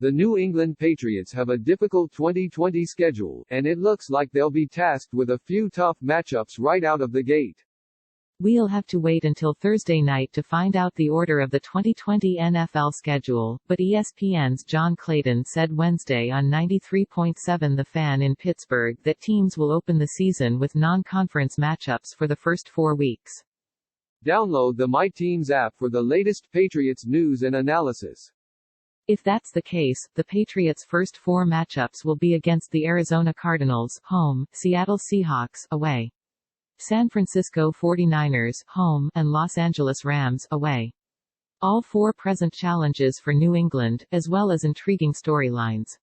The New England Patriots have a difficult 2020 schedule, and it looks like they'll be tasked with a few tough matchups right out of the gate. We'll have to wait until Thursday night to find out the order of the 2020 NFL schedule, but ESPN's John Clayton said Wednesday on 93.7 The Fan in Pittsburgh that teams will open the season with non-conference matchups for the first 4 weeks. Download the My Teams app for the latest Patriots news and analysis. If that's the case, the Patriots' first 4 matchups will be against the Arizona Cardinals, home, Seattle Seahawks, away, San Francisco 49ers, home, and Los Angeles Rams, away. All 4 present challenges for New England, as well as intriguing storylines.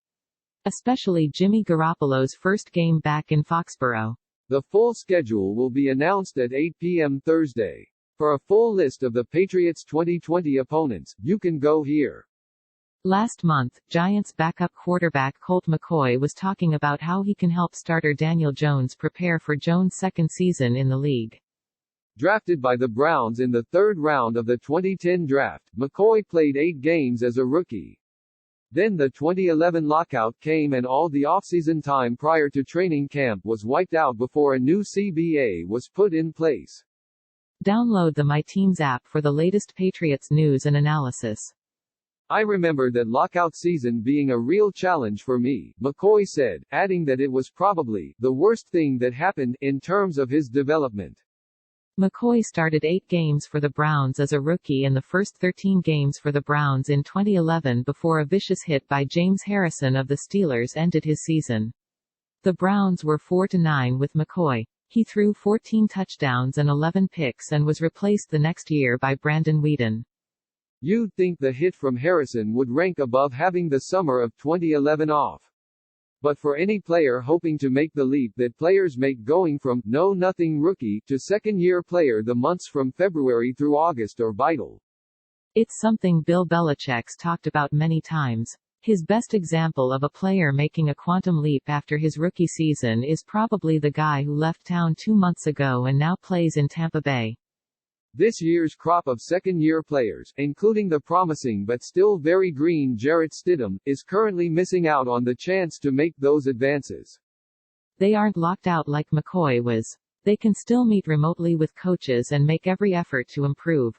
Especially Jimmy Garoppolo's first game back in Foxborough. The full schedule will be announced at 8 p.m. Thursday. For a full list of the Patriots' 2020 opponents, you can go here. Last month, Giants backup quarterback Colt McCoy was talking about how he can help starter Daniel Jones prepare for Jones' second season in the league. Drafted by the Browns in the 3rd round of the 2010 draft, McCoy played 8 games as a rookie. Then the 2011 lockout came and all the offseason time prior to training camp was wiped out before a new CBA was put in place. Download the My Teams app for the latest Patriots news and analysis. I remember that lockout season being a real challenge for me, McCoy said, adding that it was probably the worst thing that happened in terms of his development. McCoy started 8 games for the Browns as a rookie and the first 13 games for the Browns in 2011 before a vicious hit by James Harrison of the Steelers ended his season. The Browns were 4-9 with McCoy. He threw 14 touchdowns and 11 picks and was replaced the next year by Brandon Weeden. You'd think the hit from Harrison would rank above having the summer of 2011 off. But for any player hoping to make the leap that players make going from know-nothing rookie to second-year player, the months from February through August are vital. It's something Bill Belichick's talked about many times. His best example of a player making a quantum leap after his rookie season is probably the guy who left town 2 months ago and now plays in Tampa Bay. This year's crop of second-year players, including the promising but still very green Jarrett Stidham, is currently missing out on the chance to make those advances. They aren't locked out like McCoy was. They can still meet remotely with coaches and make every effort to improve.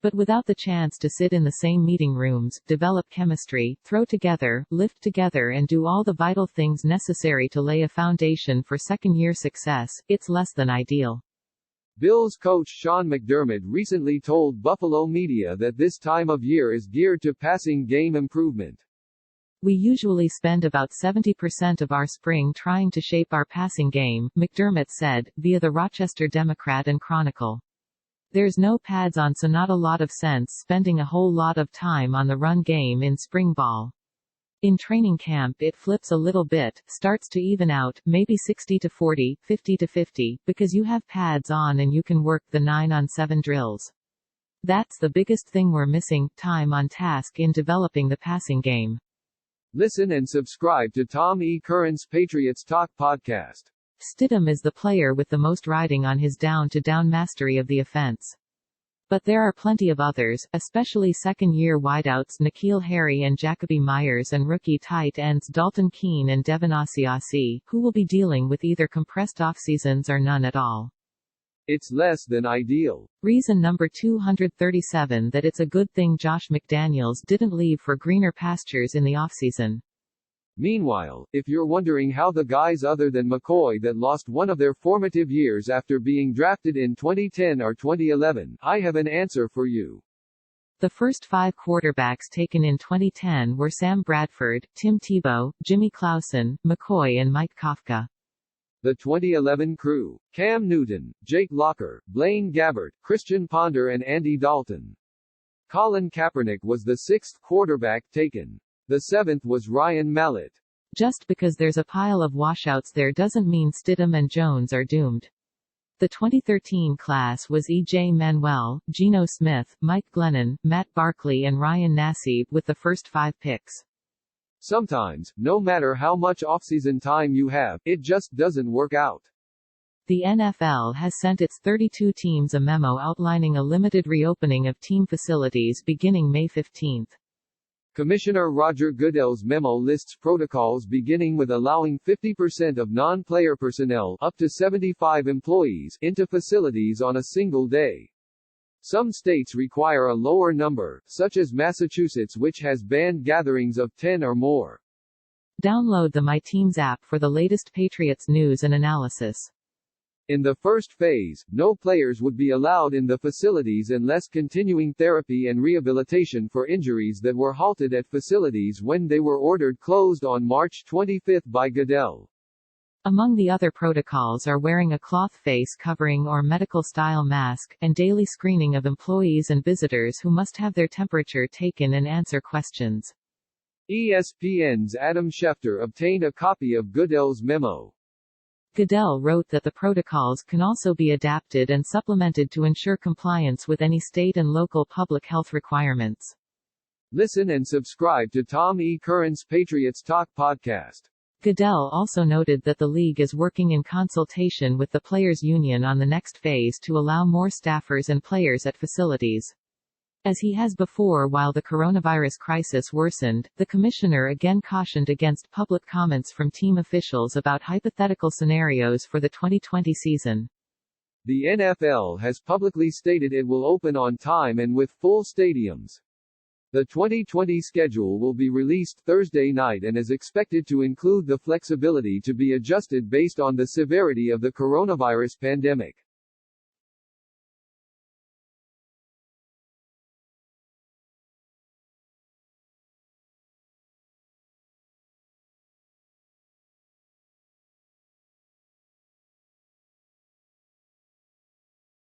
But without the chance to sit in the same meeting rooms, develop chemistry, throw together, lift together and do all the vital things necessary to lay a foundation for second-year success, it's less than ideal. Bills coach Sean McDermott recently told Buffalo media that this time of year is geared to passing game improvement. We usually spend about 70% of our spring trying to shape our passing game, McDermott said, via the Rochester Democrat and Chronicle. There's no pads on, so not a lot of sense spending a whole lot of time on the run game in spring ball. In training camp it flips a little bit, starts to even out, maybe 60-40, 50-50, because you have pads on and you can work the 9-on-7 drills. That's the biggest thing we're missing, time on task in developing the passing game. Listen and subscribe to Tom E. Curran's Patriots Talk podcast. Stidham is the player with the most riding on his down-to-down mastery of the offense. But there are plenty of others, especially second-year wideouts N'Keal Harry and Jacoby Myers and rookie tight ends Dalton Keene and Devin Asiasi, who will be dealing with either compressed off-seasons or none at all. It's less than ideal. Reason number 237 that it's a good thing Josh McDaniels didn't leave for greener pastures in the offseason. Meanwhile, if you're wondering how the guys other than McCoy that lost one of their formative years after being drafted in 2010 or 2011, I have an answer for you. The first 5 quarterbacks taken in 2010 were Sam Bradford, Tim Tebow, Jimmy Clausen, McCoy and Mike Kafka. The 2011 crew: Cam Newton, Jake Locker, Blaine Gabbert, Christian Ponder and Andy Dalton. Colin Kaepernick was the 6th quarterback taken. The 7th was Ryan Mallett. Just because there's a pile of washouts there doesn't mean Stidham and Jones are doomed. The 2013 class was E.J. Manuel, Geno Smith, Mike Glennon, Matt Barkley and Ryan Nassib with the first 5 picks. Sometimes, no matter how much offseason time you have, it just doesn't work out. The NFL has sent its 32 teams a memo outlining a limited reopening of team facilities beginning May 15. Commissioner Roger Goodell's memo lists protocols beginning with allowing 50% of non-player personnel, up to 75 employees, into facilities on a single day. Some states require a lower number, such as Massachusetts, which has banned gatherings of 10 or more. Download the My Teams app for the latest Patriots news and analysis. In the first phase, no players would be allowed in the facilities unless continuing therapy and rehabilitation for injuries that were halted at facilities when they were ordered closed on March 25 by Goodell. Among the other protocols are wearing a cloth face covering or medical-style mask, and daily screening of employees and visitors who must have their temperature taken and answer questions. ESPN's Adam Schefter obtained a copy of Goodell's memo. Goodell wrote that the protocols can also be adapted and supplemented to ensure compliance with any state and local public health requirements. Listen and subscribe to Tom E. Curran's Patriots Talk podcast. Goodell also noted that the league is working in consultation with the players' union on the next phase to allow more staffers and players at facilities. As he has before while the coronavirus crisis worsened, the commissioner again cautioned against public comments from team officials about hypothetical scenarios for the 2020 season. The NFL has publicly stated it will open on time and with full stadiums. The 2020 schedule will be released Thursday night and is expected to include the flexibility to be adjusted based on the severity of the coronavirus pandemic.